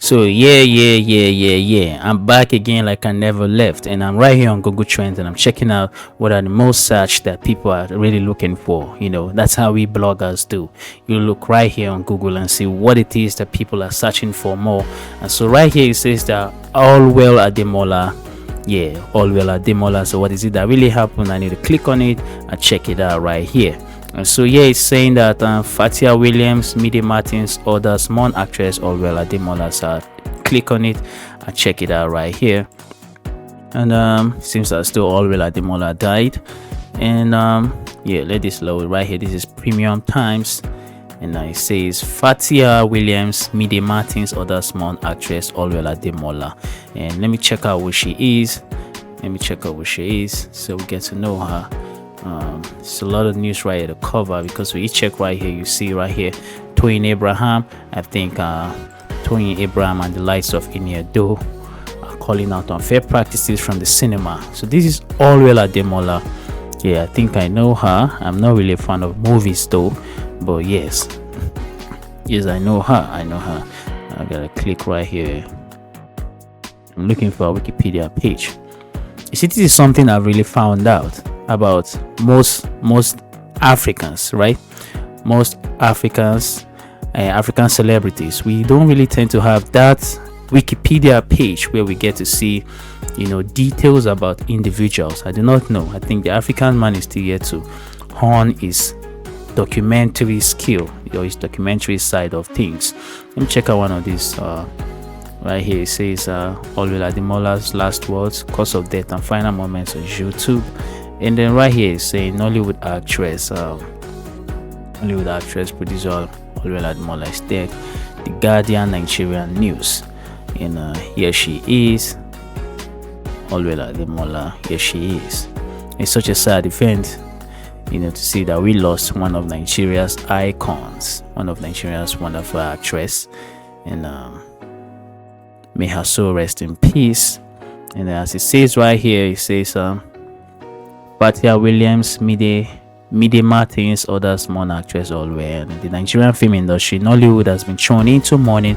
So yeah, I'm back again like I never left, and I'm right here on Google Trends, and I'm checking out what are the most searched that people are really looking for. That's how we bloggers do. You look right here on Google and see what it is that people are searching for more. And so right here it says that Allwell Ademola. Yeah, Allwell Ademola. So what is it that really happened? I need to click on it and check it out right here. And so yeah, it's saying that Fatia Williams, Midi Martins, others, Mon actress Allwell Ademola. So click on it and check it out right here. And seems that still Allwell Ademola died. And yeah, let this load right here. This is Premium Times, and it says Fatia Williams, Midi Martins, others, Mon actress Allwell Ademola. And let me check out who she is. So we get to know her. It's a lot of news right here to cover, because when you check right here, you see right here Toyin Abraham. I think Toyin Abraham and the likes of Iniedo are calling out unfair practices from the cinema. So this is Allwell Ademola. Yeah, I think I know her. I'm not really a fan of movies though, but yes, I know her. I gotta click right here. I'm looking for a Wikipedia page. You see, this is something I've really found out about most Africans, right? Most Africans, African celebrities, we don't really tend to have that Wikipedia page where we get to see, details about individuals. I do not know. I think the African man is still yet to hone his documentary skill, or his documentary side of things. Let me check out one of these. Right here it says Allwell Ademola's last words, cause of death and final moments on YouTube. And then right here it's saying Nollywood actress producer Allwell Ademola is dead. The Guardian Nigerian News. And here she is. Allwell Ademola, here she is. It's such a sad event, to see that we lost one of Nigeria's icons, one of Nigeria's wonderful actress. And may her soul rest in peace. And as it says right here, it says Fatia Williams, Midi Martins, others, Mon actress Allwell. The Nigerian film industry, Nollywood, has been thrown into mourning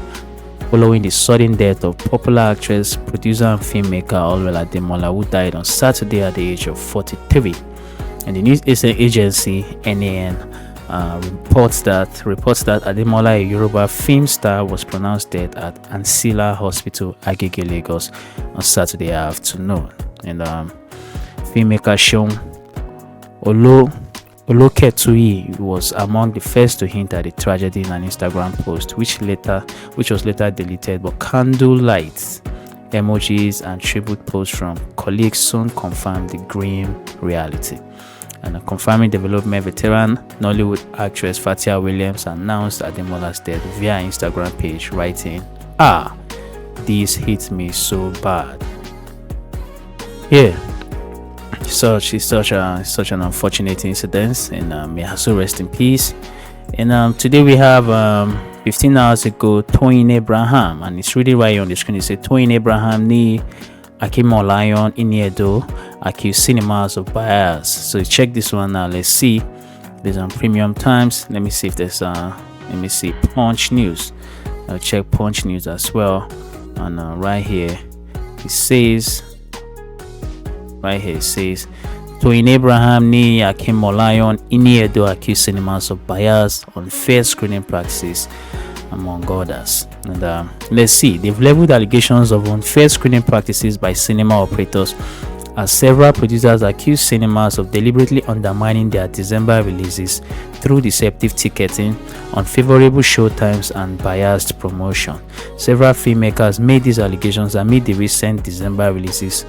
following the sudden death of popular actress, producer, and filmmaker Allwell Ademola, who died on Saturday at the age of 43. And the news agency NAN reports that Ademola, a Yoruba film star, was pronounced dead at Ansila Hospital, Agege, Lagos, on Saturday afternoon. And filmmaker Seun Oloketui was among the first to hint at the tragedy in an Instagram post, which was later deleted. But candlelight emojis and tribute posts from colleagues soon confirmed the grim reality. And a confirming development, veteran Nollywood actress Fatia Williams announced Ademola's death via Instagram page, writing, this hit me so bad. Yeah, it's such an unfortunate incident, and may her soul rest in peace. And today we have 15 hours ago Toyin Abraham, and it's really right on the screen. It says Toyin Abraham ni Akimolayon Iniedo, Accuse cinemas of bias. So check this one now. Let's see. There's on Premium Times. Let me see if there's Punch News. I'll check Punch News as well. And right here it says Toyin Abraham ni Akimolayon Iniedo, accuse cinemas of bias, unfair screening practices, among others. And let's see, they've leveled allegations of unfair screening practices by cinema operators, as several producers accuse cinemas of deliberately undermining their December releases through deceptive ticketing, unfavorable show times, and biased promotion. Several filmmakers made these allegations amid the recent December releases,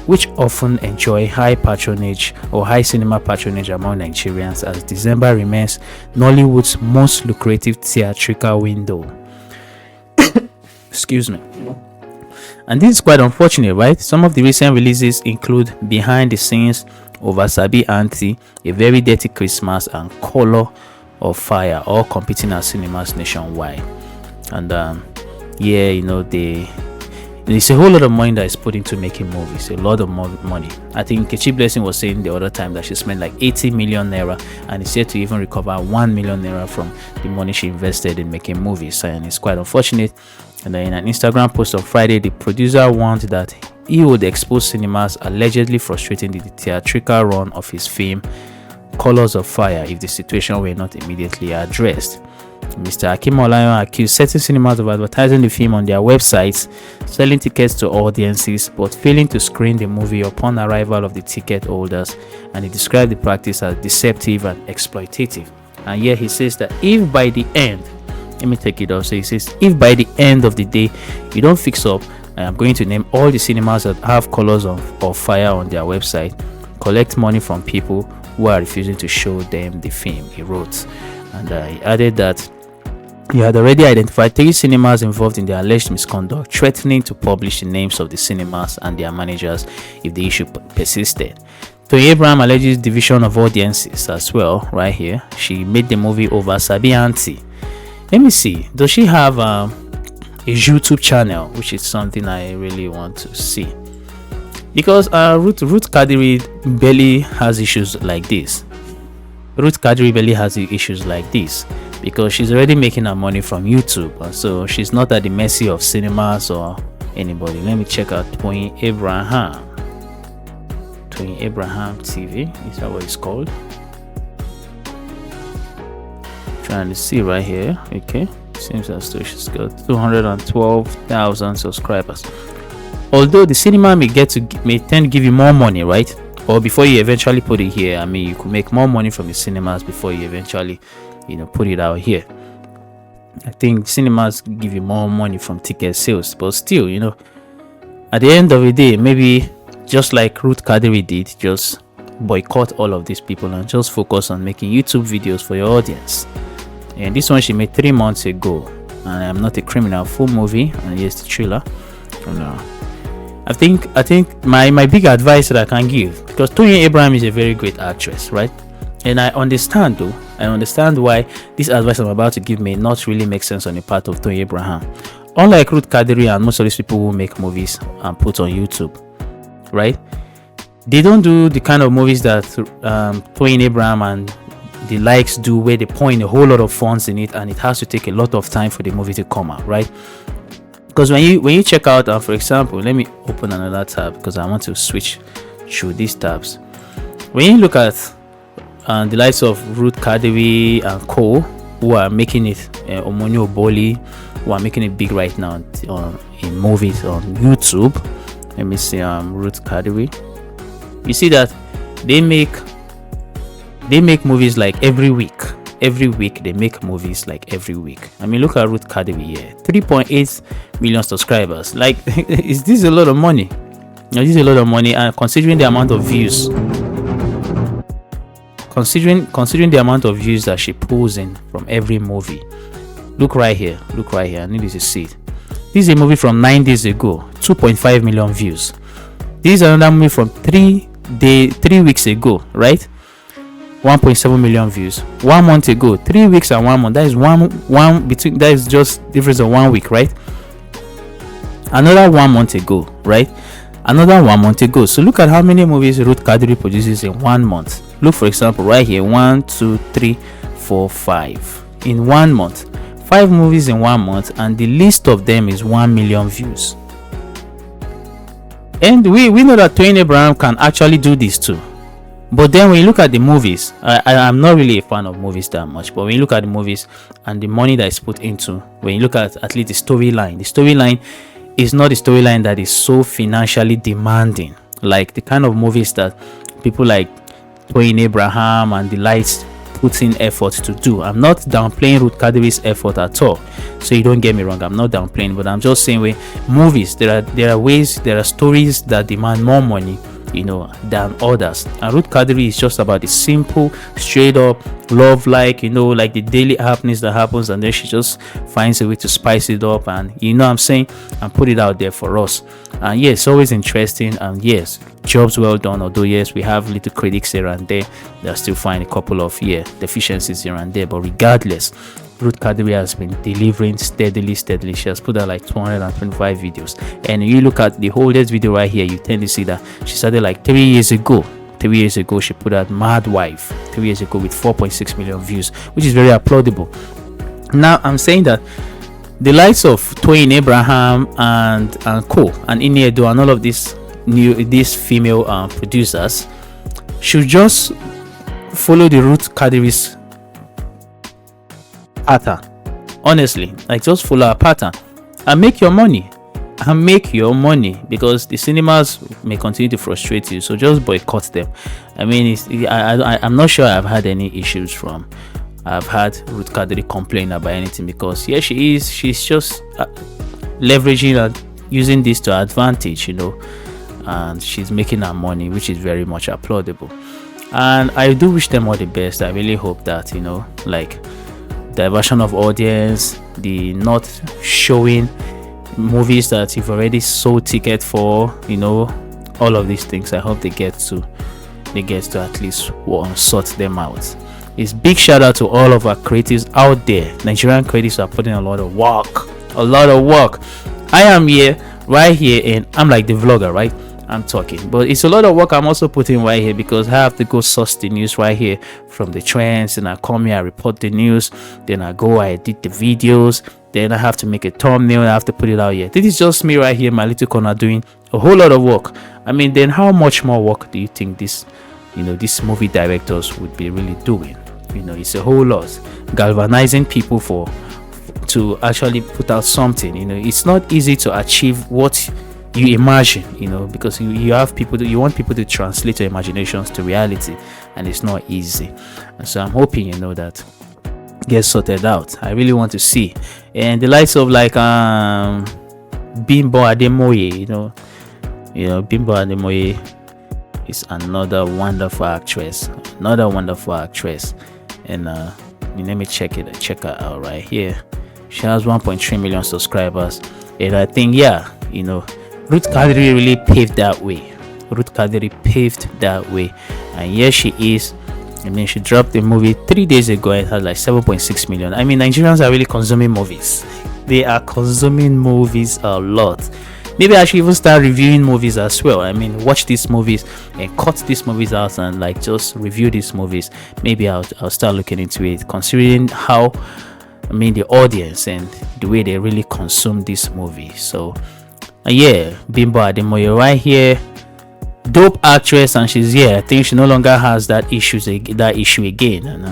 which often enjoy high patronage or high cinema patronage among Nigerians, as December remains Nollywood's most lucrative theatrical window. Excuse me. And this is quite unfortunate, right? Some of the recent releases include Behind the Scenes, Oversabi Auntie, A Very Dirty Christmas, and Color of Fire, all competing at cinemas nationwide. And yeah, It's a whole lot of money that is put into making movies. A lot of money. I think Kechi Blessing was saying the other time that she spent like 80 million naira, and is yet to even recover 1 million naira from the money she invested in making movies, and it's quite unfortunate. And then in an Instagram post on Friday, the producer warned that he would expose cinemas allegedly frustrating the theatrical run of his film Colors of Fire if the situation were not immediately addressed. Mr. Ademola accused certain cinemas of advertising the film on their websites, selling tickets to audiences, but failing to screen the movie upon arrival of the ticket holders, and he described the practice as deceptive and exploitative. And yet he says that if by the end, let me take it off. So he says, if by the end of the day you don't fix up, I am going to name all the cinemas that have Colors of Fire on their website, collect money from people who are refusing to show them the film, he wrote. And he added that he had already identified 3 cinemas involved in the alleged misconduct, threatening to publish the names of the cinemas and their managers if the issue persisted. Toyin Abraham alleges division of audiences as well, right here. She made the movie over Sabi Auntie. Let me see, does she have a YouTube channel, which is something I really want to see? Because Ruth Kadiri barely has issues like this. Ruth Kadiri barely has issues like this because she's already making her money from YouTube, and so she's not at the mercy of cinemas or anybody. Let me check out Toyin Abraham. Toyin Abraham TV, is that what it's called? Trying to see right here. Okay, seems as though she's got 212,000 subscribers. Although the cinema may tend to give you more money, right? Or before you eventually put it here, I mean, you could make more money from the cinemas before you eventually, put it out here. I think cinemas give you more money from ticket sales, but still, at the end of the day, maybe just like Ruth Kadiri did, just boycott all of these people and just focus on making YouTube videos for your audience. And this one she made 3 months ago, and I'm Not a Criminal, full movie, and here's the trailer. I think my big advice that I can give, because Toyin Abraham is a very great actress, right? And I understand why this advice I'm about to give may not really make sense on the part of Toyin Abraham. Unlike Ruth Kadiri and most of these people who make movies and put on YouTube, right? They don't do the kind of movies that Toyin Abraham and the likes do, where they pour in a whole lot of funds in it and it has to take a lot of time for the movie to come out, right? Because when you check out, for example, let me open another tab because I want to switch through these tabs. When you look at the likes of Ruth Kadiri and co, who are making it, Omonyo Boli, who are making it big right now in movies on YouTube. Let me see, Ruth Kadiri. You see that they make movies like every week. Every week they make movies like every week. I mean, look at Ruth Kadiri here, 3.8 million subscribers. Like, is this a lot of money? This is a lot of money, and considering the amount of views, considering the amount of views that she pulls in from every movie. Look right here. I need you to see it. This is a movie from 9 days ago, 2.5 million views. This is another movie from 3 weeks ago, right? 1.7 million views. 1 month ago, 3 weeks and 1 month. That is one between. That is just difference of 1 week, right? Another 1 month ago, right? Another 1 month ago. So look at how many movies Ruth Kadiri produces in 1 month. Look, for example, right here: 1, 2, 3, 4, 5 in 1 month. 5 movies in 1 month, and the least of them is 1 million views. And we know that Toyin Abraham can actually do this too. But then when you look at the movies, I'm not really a fan of movies that much, but when you look at the movies and the money that is put into, when you look at least the storyline is not the storyline that is so financially demanding, like the kind of movies that people like Toyin Abraham and the lights put in effort to do. I'm not downplaying Ruth Kadiri's effort at all, so you don't get me wrong, I'm not downplaying, but I'm just saying, with movies, there are stories that demand more money, than others. And Ruth Kadiri is just about the simple, straight up love, like the daily happenings that happens, and then she just finds a way to spice it up, and and put it out there for us. And yes, always interesting, and yes, jobs well done. Although yes, we have little critics here and there that still find a couple of deficiencies here and there, but regardless, Ruth Kadiri has been delivering steadily. She has put out like 225 videos. And you look at the oldest video right here, you tend to see that she started like 3 years ago. 3 years ago, she put out Mad Wife 3 years ago with 4.6 million views, which is very applaudable. Now, I'm saying that the likes of Toyin Abraham and co and Iniedo and all of these female producers should just follow the Ruth Kadiri's pattern. Honestly, like, just follow her pattern and make your money. Because the cinemas may continue to frustrate you, so just boycott them. I mean, I'm not sure I've had any issues I've had Ruth Kadiri complain about anything, because yeah, she's just leveraging and using this to advantage, and she's making her money, which is very much applaudable. And I do wish them all the best. I really hope that, like, diversion of audience, the not showing movies that you've already sold ticket for, all of these things, I hope they get to at least sort them out. It's big shout out to all of our creatives out there. Nigerian creatives are putting a lot of work. I am here, right here, and I'm like the vlogger, right? I'm talking, but it's a lot of work I'm also putting right here, because I have to go source the news right here from the trends, and I come here, I report the news, then I edit the videos, then I have to make a thumbnail, I have to put it out here. This is just me right here, my little corner, doing a whole lot of work. I mean, then how much more work do you think these movie directors would be really doing? It's a whole lot, galvanizing people to actually put out something. It's not easy to achieve what you imagine, because you have people you want people to translate your imaginations to reality, and it's not easy. And so I'm hoping that gets sorted out. I really want to see, and the likes of like Bimbo Ademola, Bimbo Ademola is another wonderful actress, and let me check her out right here. She has 1.3 million subscribers, and I think Ruth Kadiri really paved that way. And here she is. I mean, she dropped the movie 3 days ago and had like 7.6 million. I mean, Nigerians are really consuming movies. They are consuming movies a lot. Maybe I should even start reviewing movies as well. I mean, watch these movies and cut these movies out and like just review these movies. Maybe I'll start looking into it, considering how, the audience and the way they really consume this movie. So Bimbo Ademola right here, dope actress, and she's here. I think she no longer has that issue again, and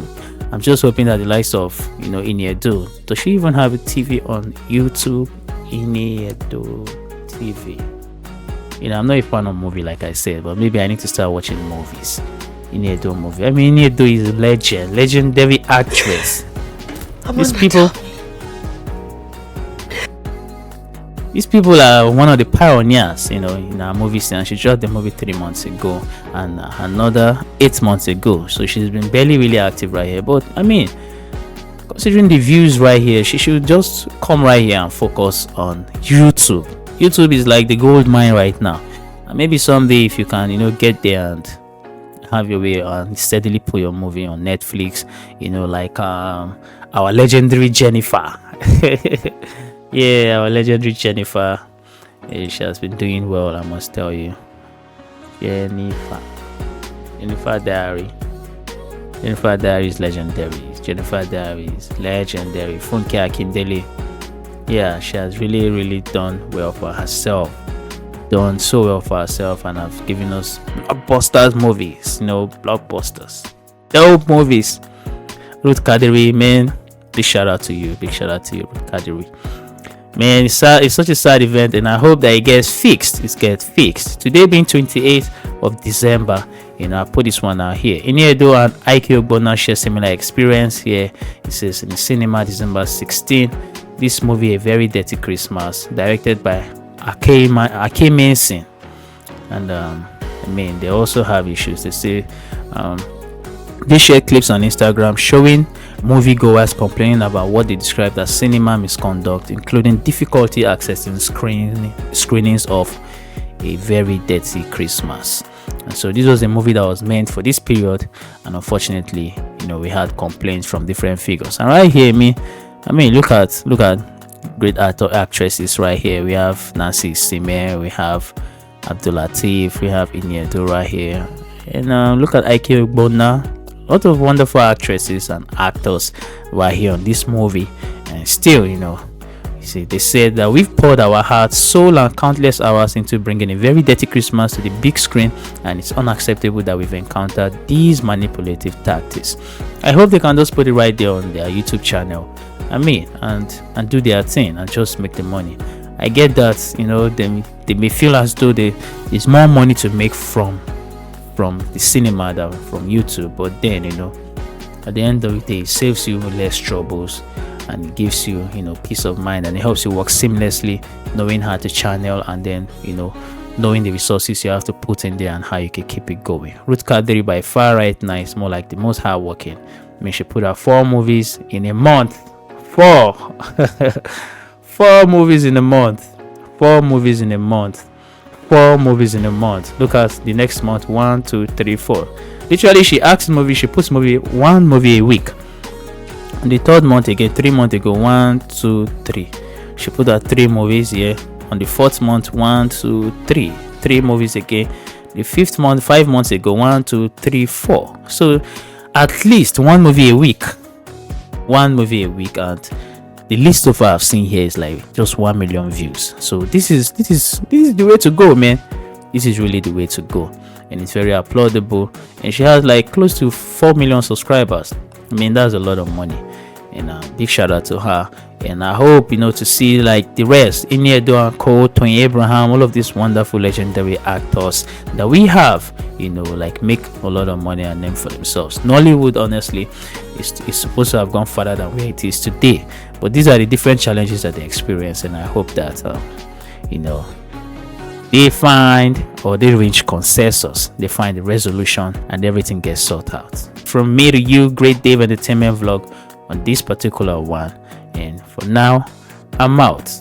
I'm just hoping that the likes of Iniedo, does she even have a TV on YouTube? Iniedo TV. I'm not a fan of movie, like I said, but maybe I need to start watching movies. Iniedo movie. I mean, Iniedo is a legendary actress. These people are one of the pioneers, in our movie scene. She dropped the movie 3 months ago and another 8 months ago. So she's been barely really active right here. But I mean, considering the views right here, she should just come right here and focus on YouTube. YouTube is like the gold mine right now. And maybe someday, if you can, get there and have your way and steadily put your movie on Netflix, like our legendary Jennifer. Yeah, our legendary Jennifer. She has been doing well, I must tell you. Jennifer Diary is legendary. Funke Akindele. Yeah, she has really, really done well for herself. And have given us blockbusters movies. Blockbusters. Dope movies. Ruth Kadiri, man. Big shout out to you, Ruth Kadiri. Man, it's such a sad event, and I hope that it gets fixed. Today being 28th of December, I put this one out here. Iniedo and Accuse share similar experience here. It says in the cinema, December 16. This movie, A Very Dirty Christmas, directed by Accuse, and they also have issues. They say they share clips on Instagram showing moviegoers complaining about what they described as cinema misconduct, including difficulty accessing screenings of A Very Dirty Christmas. And so this was a movie that was meant for this period, and unfortunately, we had complaints from different figures. And right here, I mean, look at great actresses right here. We have Nancy Sime, we have Abdulatif, we have Iniedo right here, and look at Ike Bona. A lot of wonderful actresses and actors right here on this movie. And still, see, they said that we've poured our hearts, soul, and countless hours into bringing a very dirty Christmas to the big screen, and it's unacceptable that we've encountered these manipulative tactics. I hope they can just put it right there on their YouTube channel, and do their thing and just make the money. I get that, they may feel as though there's more money to make from the cinema than from YouTube, but then, at the end of the day, it saves you less troubles, and it gives you peace of mind, and it helps you work seamlessly, knowing how to channel, and then knowing the resources you have to put in there and how you can keep it going. Ruth Kadiri by far right now is more like the most hardworking. She put out 4 movies in a month. 4 movies in a month. 4 movies in a month. 4 movies in a month. Look at the next month. 1, 2, 3, 4. Literally, she puts one movie a week. On the 3rd month again, 3 months ago, 1, 2, 3. She put out 3 movies here. On the 4th month, 1, 2, 3. 3 movies again. The 5th month, 5 months ago, 1, 2, 3, 4. So at least 1 movie a week. 1 movie a week, and the least so far I've seen here is like just 1 million views. So this is the way to go, man. This is really the way to go, and it's very applaudable. And she has like close to 4 million subscribers. That's a lot of money, and big shout out to her. And I hope to see like the rest, Iniedo and Co, Toyin Abraham, all of these wonderful legendary actors that we have, like make a lot of money and name for themselves. Nollywood, honestly, is supposed to have gone further than where it is today, but these are the different challenges that they experience, and I hope that they find, or they reach consensus, they find the resolution, and everything gets sorted out. From me to you, Great Dave Entertainment Vlog on this particular one. And for now, I'm out.